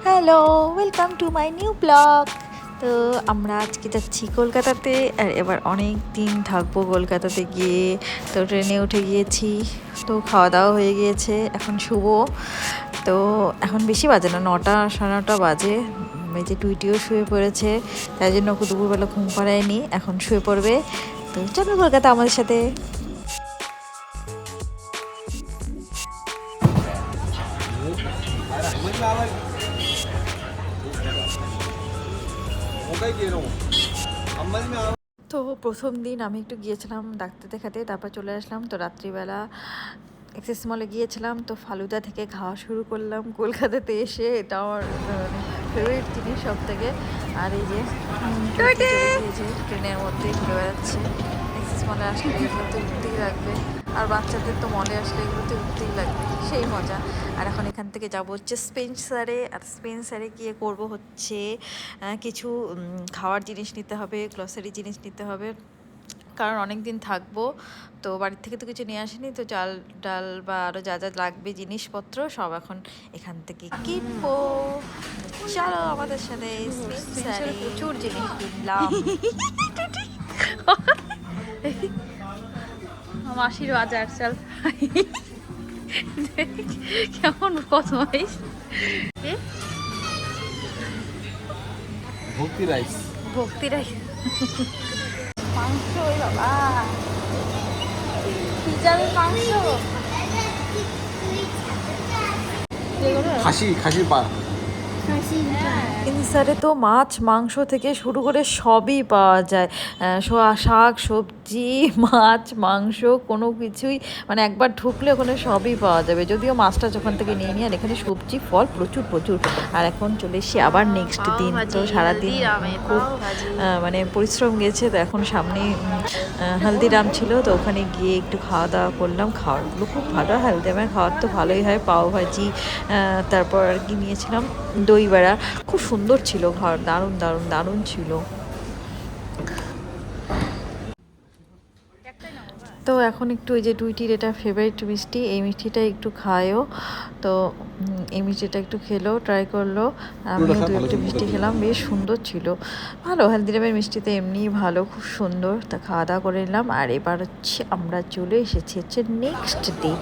Hello, welcome to my new blog. তো আমরা আজকে যাচ্ছি কলকাতাতে, আর এবার অনেক দিন থাকবো কলকাতাতে গিয়ে। তো ট্রেনে উঠে গিয়েছি, তো খাওয়া দাওয়া হয়ে গিয়েছে, এখন শুভ। তো এখন বেশি বাজে না, 9টা 9:30 বাজে। এই যে টুইটিও শুয়ে পড়েছে, তাই জন্য ওকে দুপুরবেলা ঘুম পাড়ায়নি, এখন শুয়ে পড়বে। তো চলো কলকাতা আমাদের সাথে। তো প্রথম দিন আমি একটু গিয়েছিলাম ডাক্তার দেখাতে, তারপর চলে আসলাম। তো রাত্রিবেলা এক্সেস মলে গিয়েছিলাম, তো ফালুদা থেকে খাওয়া শুরু করলাম কলকাতাতে এসে। এটা আমার ফেভারিট জিনিস সব থেকে। আর এই যে চলে গিয়েছে, ট্রেনের মধ্যে ঘুরে বেড়াচ্ছে। এক্সেস মলে আসলে এগুলোতে উঠতেই লাগবে, আর বাচ্চাদের তো মলে আসলে এগুলোতে উঠতেই লাগবে, সেই মজা। আর এখন এখান থেকে যাব হচ্ছে স্পেন্সারে, আর স্পেন্সারে গিয়ে করব হচ্ছে কিছু খাওয়ার জিনিস নিতে হবে, গ্রসারি জিনিস নিতে হবে, কারণ অনেক দিন থাকবো। তো বাড়ির থেকে তো কিছু নিয়ে আসিনি, তো চাল ডাল বা আরও যা যা লাগবে জিনিসপত্র সব এখন এখান থেকে কিনবো। চলো আমাদের সাথে, স্পেন্সারে প্রচুর জিনিস কিনলাম। মাসির বাজার চল। কেমন বদমাইশ। ভক্তি রাইস, ভক্তি রাই মাংস, ওই বাবা পিজারের মাংস, খাসির পা। স্পেন্সারে তো মাছ মাংস থেকে শুরু করে সবই পাওয়া যায়। শাক সবজি মাছ মাংস কোনো কিছুই, মানে একবার ঢুকলে ওখানে সবই পাওয়া যাবে। যদিও মাছটা ওখান থেকে নিয়ে নিয়ে, আর এখানে সবজি ফল প্রচুর প্রচুর। আর এখন চলে এসেছি আবার নেক্সট দিন। তো সারাদিন খুব মানে পরিশ্রম গেছে। তো এখন সামনে হালদিরাম ছিল, তো ওখানে গিয়ে একটু খাওয়া দাওয়া করলাম। খাওয়ারগুলো খুব ভালো, হালদিরামের খাওয়ার তো ভালোই হয়। পাও ভাজি, তারপর আর কি নিয়েছিলাম দই বড়া, খুব সুন্দর ছিল খাওয়ার, দারুণ দারুণ দারুণ ছিল। তো এখন একটু ওই যে টুইটির এটা ফেভারিট মিষ্টি, এই মিষ্টিটা একটু খায়ও। তো এই মিষ্টিটা একটু খেলো, ট্রাই করলো। আমিও দু একটা মিষ্টি খেলাম, বেশ সুন্দর ছিল, ভালো। হালদিরামের মিষ্টিতে এমনিই ভালো, খুব সুন্দর। তা খাওয়া দাওয়া করে নিলাম। আর এবার হচ্ছে আমরা চলে এসেছি হচ্ছে নেক্সট ডে,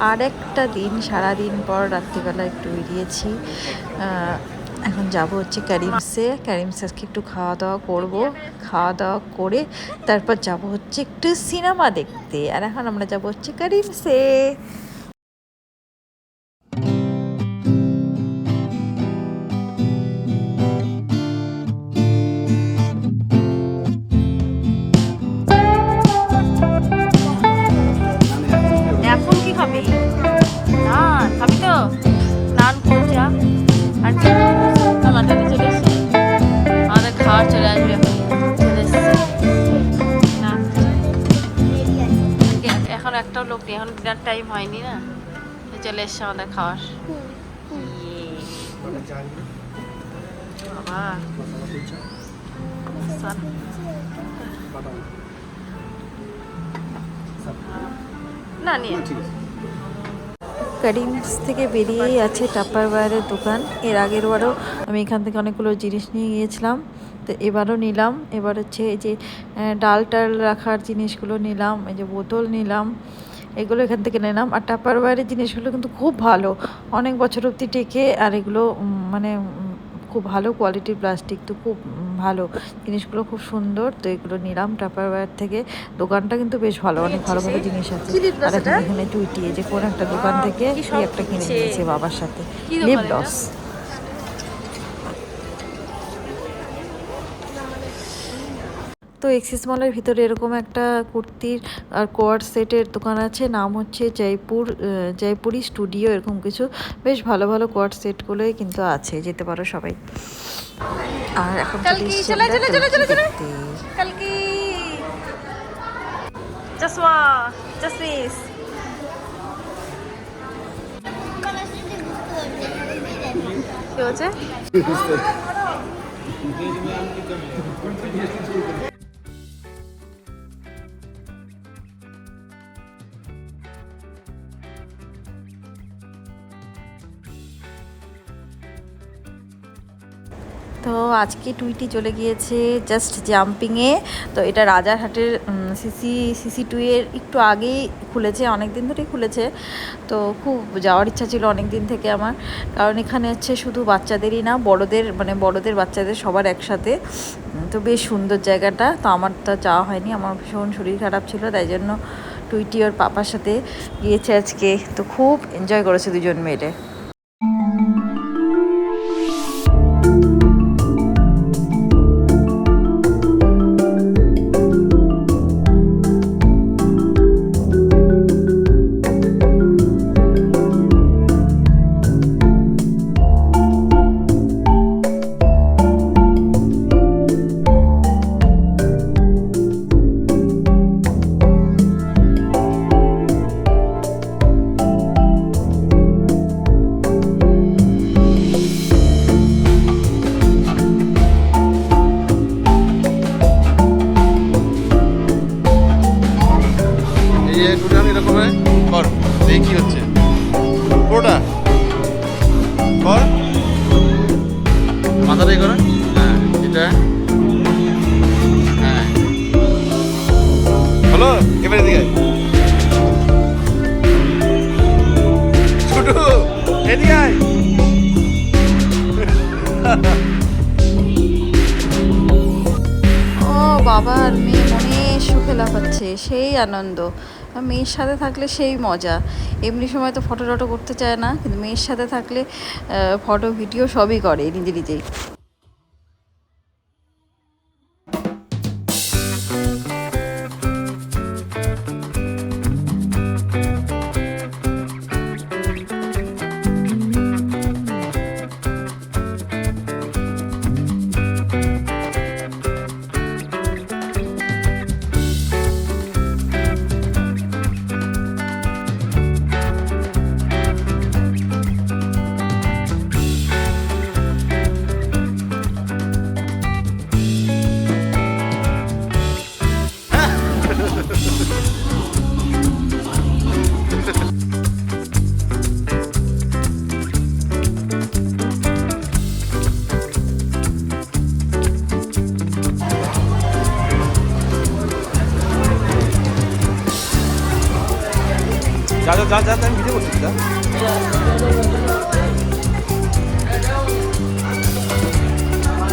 আর একটা দিন, সারাদিন পর রাত্রিবেলা একটু বেরিয়েছি। এখন যাব হচ্ছে ক্যারিমসে। ক্যারিমসে আজকে একটু খাওয়া দাওয়া করবো, খাওয়া দাওয়া করে তারপর যাব হচ্ছে একটু সিনেমা দেখতে। আর এখন আমরা যাব হচ্ছে ক্যারিমসে। এখন কি খাবি? নান খাবি তো? নান কুলচা আর কি? আমাদের চলে এসছে, আমাদের খাওয়ার চলে আসবে এখন। চলে এসছে না, এখন একটাও লোক নেই, এখন ডিনার টাইম হয়নি না, চলে এসছে আমাদের খাওয়ার। বাবা না নিয়ে ক্যারিমস থেকে বেরিয়েই আছে টাপারওয়্যারের দোকান। এর আগের বারও আমি এখান থেকে অনেকগুলো জিনিস নিয়ে গিয়েছিলাম, তো এবারও নিলাম। এবার হচ্ছে এই যে ডাল টাল রাখার জিনিসগুলো নিলাম, এই যে বোতল নিলাম, এগুলো এখান থেকে নিলাম। আর টাপারওয়্যারের জিনিসগুলো কিন্তু খুব ভালো, অনেক বছর অবধি টেকে। আর এগুলো মানে খুব ভালো কোয়ালিটির প্লাস্টিক, তো খুব ভালো জিনিসগুলো, খুব সুন্দর। তো এগুলো নিলাম টাপারওয়্যার থেকে। দোকানটা কিন্তু বেশ ভালো, অনেক ভালো ভালো জিনিস আছে। আর এখন এখানে টুইটিয়ে যে কোন একটা দোকান থেকে কি একটা কিনে নিয়েছে বাবার সাথে, লিপ গ্লস। তো এক্সিস মলের ভিতরে এরকম একটা কুর্তির আর কোয়ার সেটের দোকান আছে, নাম হচ্ছে জয়পুরি স্টুডিও, এরকম কিছু। বেশ ভালো ভালো কোয়ার সেটগুলোই কিন্তু আছে, যেতে পারো সবাই। আর এখন কালকে চশমা চশমিস কি হচ্ছে? তো আজকে টুইটি চলে গিয়েছে জাস্ট জাম্পিংয়ে। তো এটা রাজারহাটের সিসি টু এর একটু আগেই খুলেছে, অনেক দিন ধরেই খুলেছে। তো খুব যাওয়ার ইচ্ছা ছিল অনেক দিন থেকে আমার, কারণ এখানে হচ্ছে শুধু বাচ্চাদেরই না, বড়দের মানে বড়দের বাচ্চাদের সবার একসাথে। তো বেশ সুন্দর জায়গাটা। তো আমার তো যাওয়া হয়নি, আমার ভীষণ শরীর খারাপ ছিল, তাই জন্য টুইটি ওর পাপার সাথে গিয়েছে আজকে। তো খুব এনজয় করেছে দুজন মেয়েটে। কি হচ্ছে পুরোটা কর, মাথাটাই করো। হ্যাঁ এটা হ্যাঁ হলো। এবারে দিকে ছোট এদিকে আয়। ও বাবা আর মেয়ে মনে সুখে লাফাচ্ছে, সেই আনন্দ। মেয়ের সাথে থাকলে সেই মজা। এমনি সময় তো ফটো টটো করতে চায় না, কিন্তু মেয়ের সাথে থাকলে ফটো ভিডিও সবই করে নিজে নিজেই। যা যা যা যা আমি ভিডিও করছি। যা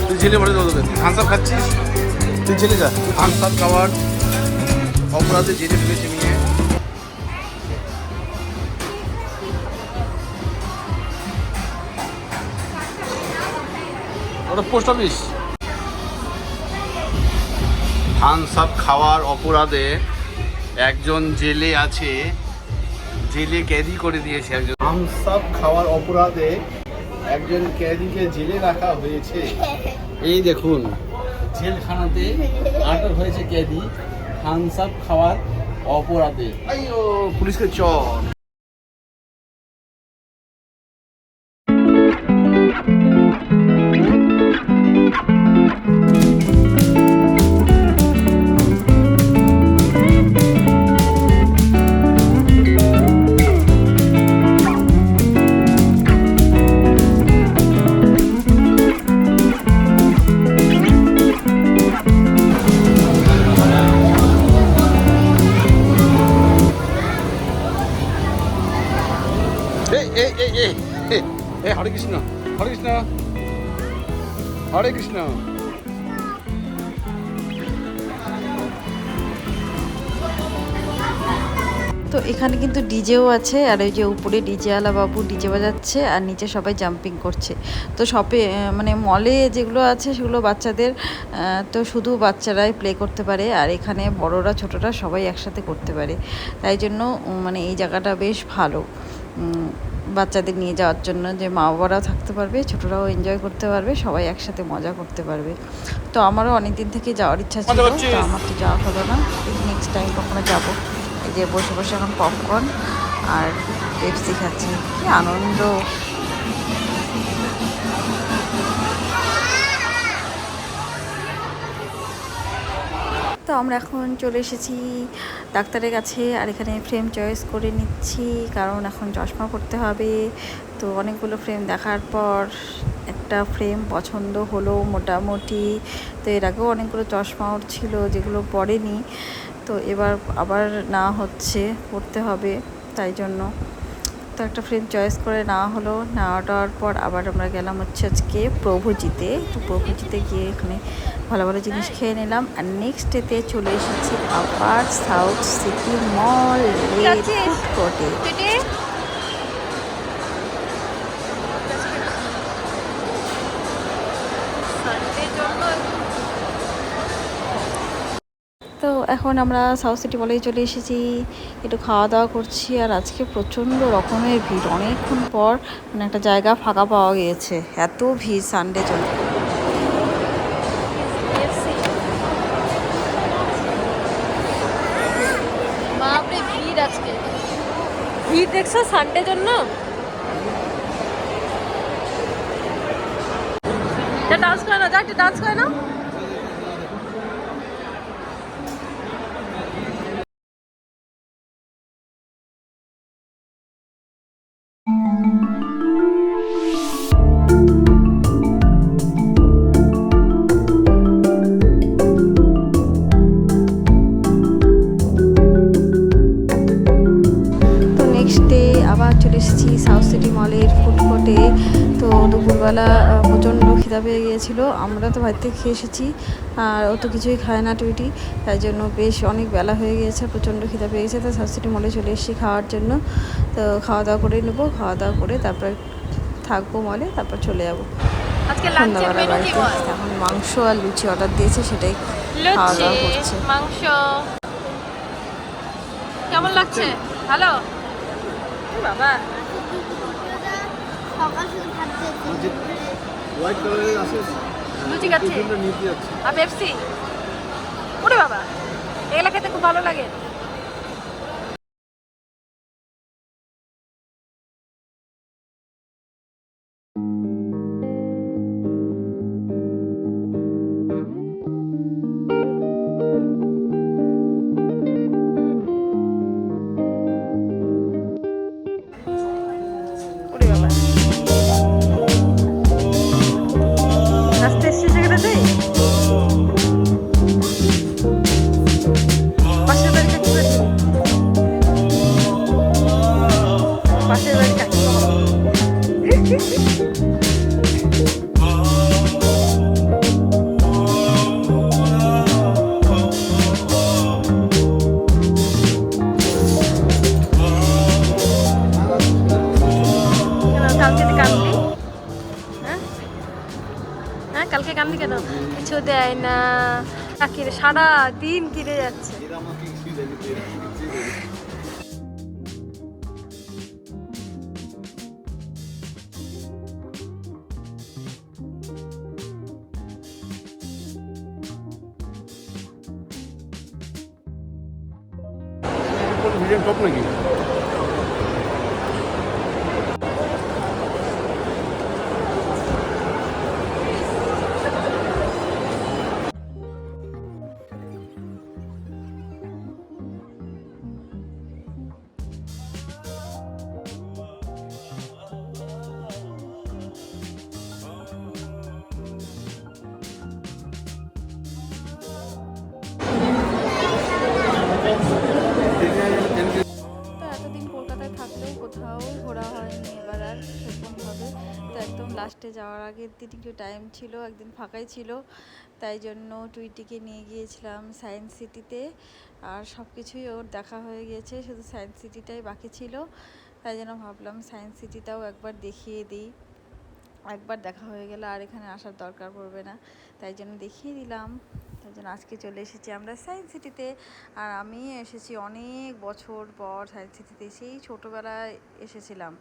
তুই ছেলে ভরে দেবো, তুই থামস আপ খাচ্ছিস, তুই ছেলে যা। থামস আপ খাওয়ার অপরাধে জেনে ফেলেছে মেয়ে। ওটা পোস্ট অফিস। থামস আপ খাওয়ার অপরাধে একজন জেলে আছে, জেলে ক্যাদি করে দিয়েছে একজন। থামস আপ খাওয়ার অপরাধে একজন ক্যাদিকে জেলে রাখা হয়েছে। এই দেখুন, জেলখানাতে আটক হয়েছে ক্যাদি থামস আপ খাওয়ার অপরাধে। আইও পুলিশকে চল। হরে কৃষ্ণ, হরে কৃষ্ণ, হরে কৃষ্ণ। তো এখানে কিন্তু ডিজেও আছে, আর ওই যে উপরে ডিজেওয়ালা বাবু ডিজে বাজাচ্ছে, আর নিচে সবাই জাম্পিং করছে। তো শপে মানে মলে যেগুলো আছে সেগুলো বাচ্চাদের, তো শুধু বাচ্চারাই প্লে করতে পারে, আর এখানে বড়রা ছোটরা সবাই একসাথে করতে পারে। তাই জন্য মানে এই জায়গাটা বেশ ভালো বাচ্চাদের নিয়ে যাওয়ার জন্য, যে মা বাবারাও থাকতে পারবে, ছোটরাও এনজয় করতে পারবে, সবাই একসাথে মজা করতে পারবে। তো আমারও অনেক দিন থেকে যাওয়ার ইচ্ছা ছিল, তো আমার তো যাওয়া হলো না। নেক্সট টাইম কখনো যাবো। এই যে বসে বসে এখন পপকর্ন আর পেপসি খাচ্ছি, কি আনন্দ। তো আমরা এখন চলে এসেছি ডাক্তারের কাছে, আর এখানে ফ্রেম চয়েস করে নিচ্ছি, কারণ এখন চশমা পরতে হবে। তো অনেকগুলো ফ্রেম দেখার পর একটা একটা ফ্রেম পছন্দ হলো মোটামুটি। তো এর আগেও অনেকগুলো চশমা ওর ছিল যেগুলো পরেনি, তো এবার আবার না হচ্ছে, পড়তে হবে, তাই জন্য তো একটা ফ্রেম চয়েস করে নেওয়া হলো। নেওয়াটার পর আবার আমরা গেলাম হচ্ছে আজকে প্রভুজিতে। তো প্রভুজিতে গিয়ে এখানে ভালো ভালো জিনিস খেয়ে নিলাম। আর নেক্সট ডেতে চলে এসেছি আবার সাউথ সিটি মল ফুড কোর্টে। তো এখন আমরা সাউথ সিটি মলেই চলে এসেছি, একটু খাওয়া দাওয়া করছি। আর আজকে প্রচণ্ড রকমের ভিড়, অনেকক্ষণ পর মানে একটা জায়গা ফাঁকা পাওয়া গিয়েছে, এত ভিড় সানডে জন্য। বাপরে ভিড় আজকে, ভিড় দেখছো সানডে জন্য। ডান্স করে না, যা একটু ডান্স করে না। তো নেক্সট ডে আবার চলে এসেছি সাউথ সিটি মলের ফুড কোর্টে। তো দুপুরবেলা প্রচণ্ড খিদা পেয়ে গিয়েছিলো, আমরা তো বাড়িতে খেয়ে এসেছি, আর ও তো কিছুই খায় না টুইটি, তাই জন্য বেশ অনেক বেলা হয়ে গিয়েছে, প্রচণ্ড খিদা পেয়ে গেছে। তো সাউথ সিটি মলে চলে এসেছি খাওয়ার জন্য। তো খাওয়া দাওয়া করে নেবো, খাওয়া দাওয়া করে তারপর থাকবো মলে, তারপর চলে যাবো আজকে লাঞ্চের সন্ধ্যাবেলা মেনু কি বাড়িতে। বল? এখন মাংস আর লুচি অর্ডার দিয়েছে, সেটাই খাওয়া লুচি, দাওয়া করছে। মাংস। কেমন লাগছে? ভালো বাবা। হোয়াইট কালারের আছে, লুচি খাচ্ছি নিতে যাচ্ছে। আর পেপসি। ওরে বাবা, এগুলা খেতে খুব ভালো লাগে। ওরে বাবা, রাস্তা এসছে জায়গাটাতে। পাশের বাড়ি কাকি বাড়ি, পাশের বাড়ি কাকি কালকে কান্দলি। হ্যাঁ হ্যাঁ, কালকে কান্দলি কেন? কিছু দেয় না কাকির, সারা দিন কিনে যাচ্ছে। ভিডিও টপ নাকি? তো এতদিন কলকাতায় থাকলেও কোথাও ঘোরা হয়নি এবার আর সেরকমভাবে। তো একদম লাস্টে যাওয়ার আগের দিন একটু টাইম ছিল, একদিন ফাঁকাই ছিল, তাই জন্য টুইটিকে নিয়ে গিয়েছিলাম সায়েন্স সিটিতে। আর সব কিছুই ওর দেখা হয়ে গিয়েছে, শুধু সায়েন্স সিটিটাই বাকি ছিল, তাই জন্য ভাবলাম সায়েন্স সিটিটাও একবার দেখিয়ে দিই। একবার দেখা হয়ে গেলে আর এখানে আসার দরকার পড়বে না, তাই জন্য দেখিয়ে দিলাম। তাই জন্য আজকে চলে এসেছি আমরা সায়েন্স সিটিতে। আর আমি এসেছি অনেক বছর পর সায়েন্স সিটিতে, সেই ছোটোবেলায় এসেছিলাম,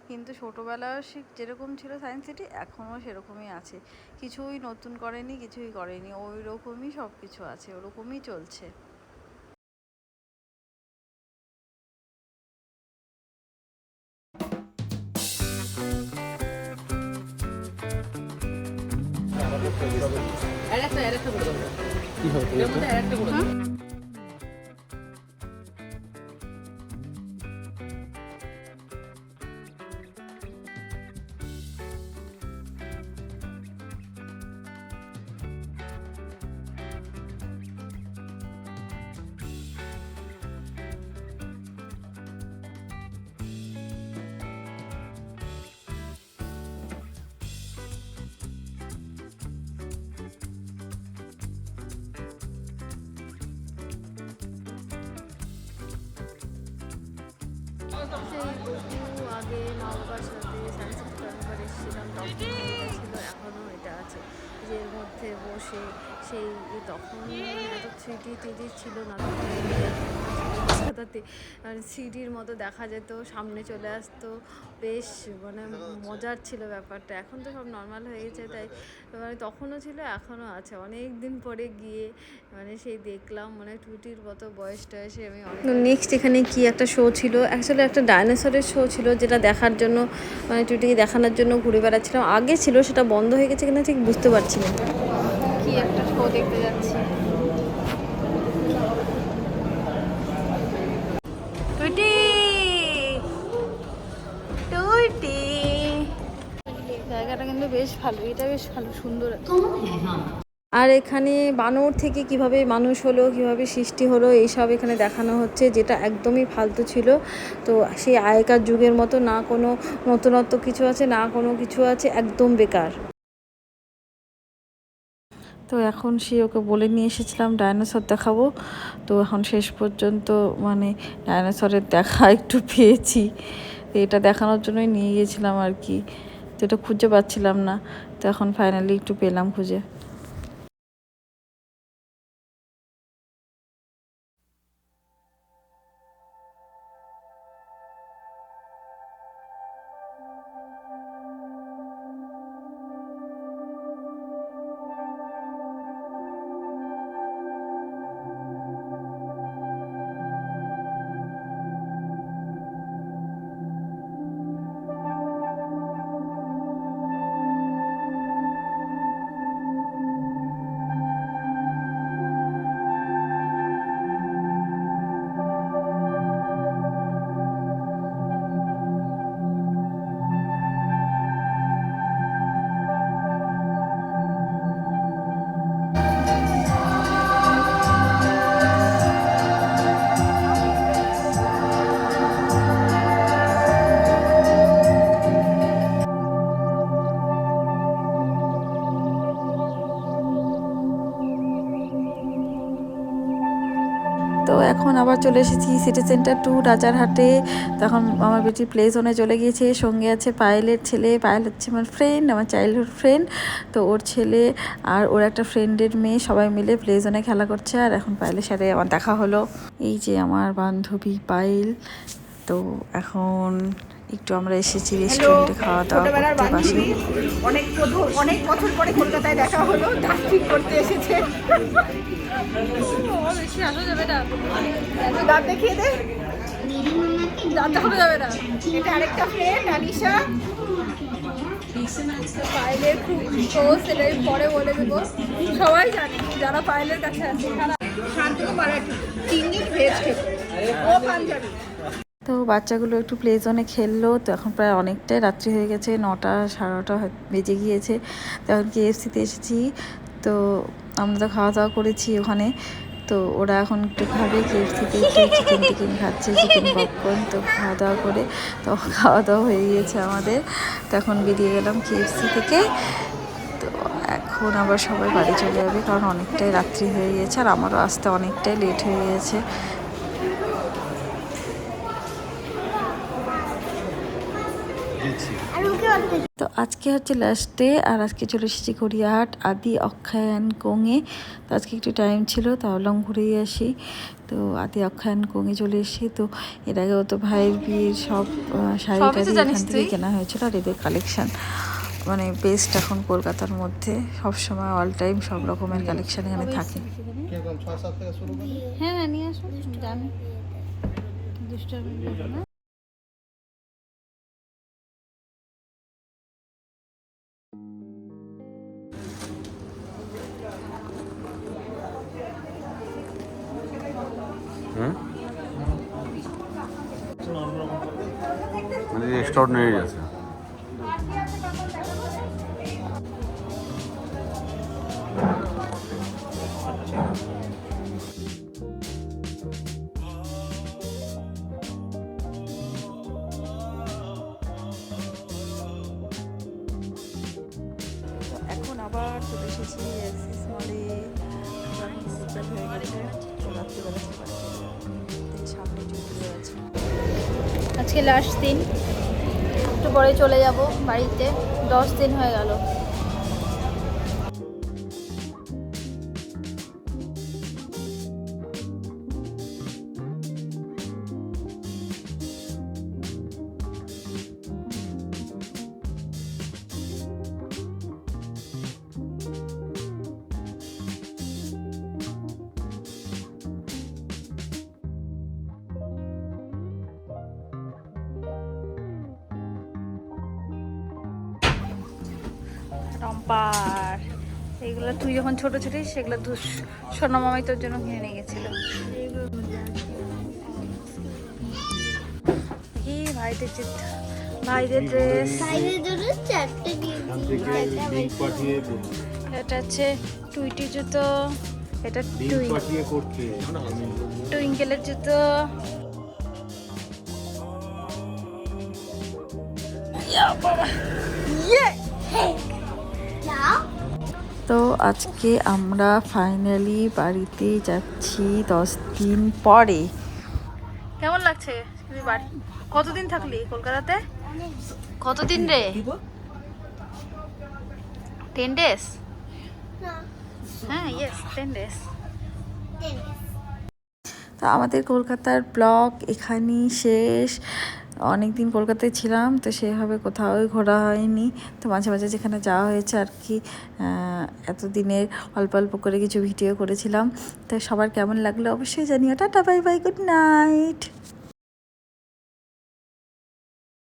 কিন্তু ছোটোবেলা সে যেরকম ছিল সায়েন্স সিটি এখনও সেরকমই আছে, কিছুই নতুন করেনি, কিছুই করেনি, ওই রকমই সব কিছু আছে, ওরকমই চলছে। কি হবে? সেই বহু আগে মা বাবার সাথে সানসেট একবার এসেছিলাম, তখন এটা ছিল, এখনও এটা আছে, যে এর মধ্যে বসে সেই তখন এত থ্রিডি টিডি ছিল না, তাতে সিডির মতো দেখা যেত, সামনে চলে আসতো, বেশ মানে মজার ছিল ব্যাপারটা। এখন তো সব নর্মাল হয়ে গেছে, তাই মানে তখনও ছিল, এখনও আছে। অনেক দিন পরে গিয়ে মানে সেই দেখলাম, মানে টুটির মতো বয়স টয়সে আমি। নেক্সট এখানে কি একটা শো ছিল, অ্যাকচুয়ালি একটা ডাইনোসরের শো ছিল, যেটা দেখার জন্য মানে টুটিকে দেখানোর জন্য ঘুরে বেড়াচ্ছিলাম। আগে ছিল, সেটা বন্ধ হয়ে গেছে কিনা ঠিক বুঝতে পারছি না। কি একটা শো দেখতে যাচ্ছি। টুটি টুটি, জায়গাটা কিন্তু বেশ ভালো, এটা বেশ ভালো, সুন্দর। আর এখানে বানর থেকে কিভাবে মানুষ হলো, কিভাবে সৃষ্টি হলো, এইসব এখানে দেখানো হচ্ছে, যেটা একদমই ফালতু ছিল। তো সেই আগেকার যুগের মতো না কোনো নতুনত্ব কিছু আছে, না কোনো কিছু আছে, একদম বেকার। তো এখন সে ওকে বলে নিয়ে এসেছিলাম ডাইনোসর দেখাবো, তো এখন শেষ পর্যন্ত মানে ডাইনোসরের দেখা একটু পেয়েছি। তো এটা দেখানোর জন্যই নিয়ে গিয়েছিলাম আর কি, তো এটা খুঁজে পাচ্ছিলাম না, তো এখন ফাইনালি একটু পেলাম খুঁজে। তো এখন আবার চলে এসেছি সিটি সেন্টার টু রাজারহাটে। তখন আমার বেটি প্লে জোনে চলে গিয়েছে, সঙ্গে আছে পায়েলের ছেলে। পায়েল হচ্ছে আমার ফ্রেন্ড, আমার চাইল্ডহুড ফ্রেন্ড। তো ওর ছেলে আর ওর একটা ফ্রেন্ডের মেয়ে সবাই মিলে প্লে জোনে খেলা করছে। আর এখন পায়েলের সাথে আমার দেখা হলো, এই যে আমার বান্ধবী পায়েল। তো এখন একটু আমরা এসেছি রেস্টুরেন্টে খাওয়া দাওয়া করতে পাশে। অনেক বছর পরে কলকাতায় দেখা হলো, দাঁত ঠিক করতে এসেছে। দাঁত দেখিয়ে দে, দাঁত দেখানো যাবে না। এটা আরেকটা ফ্রেন্ড আলিশা, পায়েলের খুব ক্লোজ, সেটা পরে বলে দেবো, সবাই জানে যারা পায়েলের কাছে আছে। শান্তনু মারাঠি, তিনজন ভেজ খেত, ও পাঞ্জাবি। তো বাচ্চাগুলো একটু প্লে জোনে খেললো। তো এখন প্রায় অনেকটাই রাত্রি হয়ে গেছে, 9টা 9:30 বেজে গিয়েছে। তো এখন KFC-তে এসেছি, তো আমরা তো খাওয়া দাওয়া করেছি ওখানে। তো ওরা এখন একটু খাবে KFC-তে, একটু চিকেন টিকেন খাচ্ছে, চিকেন পপকর্ন। তো খাওয়া দাওয়া করে, তো খাওয়া দাওয়া হয়ে গিয়েছে আমাদের। তো এখন বেরিয়ে গেলাম KFC থেকে। তো এখন আবার সবাই বাড়ি চলে যাবে, কারণ অনেকটাই রাত্রি হয়ে গিয়েছে, আর আমারও আসতে অনেকটাই লেট হয়ে গিয়েছে। তো আজকে হচ্ছে লাস্ট ডে, আর আজকে চলে এসেছি গড়িয়াহাট আদি অক্ষয়ান কোঙে। তো আজকে একটু টাইম ছিল, তাহলে ঘুরেই আসি। তো আদি অক্ষয়ান কোঙে চলে এসেছি। তো এর আগেও তো ভাইয়ের বিয়ের সব শাড়ি টাড়ি এখান থেকে কেনা হয়েছিল। আর এদের কালেকশান মানে বেস্ট এখন কলকাতার মধ্যে, সবসময় অল টাইম সব রকমের কালেকশান এখানে থাকে। হ্যাঁ নিয়ে আসুন, জানি দুষ্টামি। মানে এক্সট্রাঅর্ডিনারি আছে। এখন আবার চলে এসেছি এক্সিস মলে। হয়ে গেছে, রাত্রিবেলা সামনে ঢুকে আছে। আজকে লাস্ট দিন, একটু পরে চলে যাব বাড়িতে। 10 দিন হয়ে গেল। টম্পার এইগুলো তুই যখন ছোট ছিলিস সেগুলো সোনা মামাই তোর জন্য কিনে নিয়ে গেছিল। কি ভাইদের ড্রেস। এটা হচ্ছে টুইটি জুতো, এটা টুইঙ্কেলের জুতো। তো আজকে আমরা ফাইনালি বাড়িতে যাচ্ছি 10 দিন পরে। কেমন লাগছে তুমি বাড়ি? কতদিন থাকলি কলকাতাতে? কতদিন রে? 10 ডেজ? হ্যাঁ, ইয়েস 10 ডেজ। তো আমাদের কলকাতার ব্লগ এখানেই শেষ। অনেক দিন কলকাতায় ছিলাম, তো সেভাবে কোথাও ঘোরা হয়নি। তো মাঝে মাঝে যেখানে যাওয়া হয়েছে আর কি, এতদিনের অল্প অল্প করে কিছু ভিডিও করেছিলাম। তো সবার কেমন লাগলো অবশ্যই জানিও। Tata, bye bye, good night.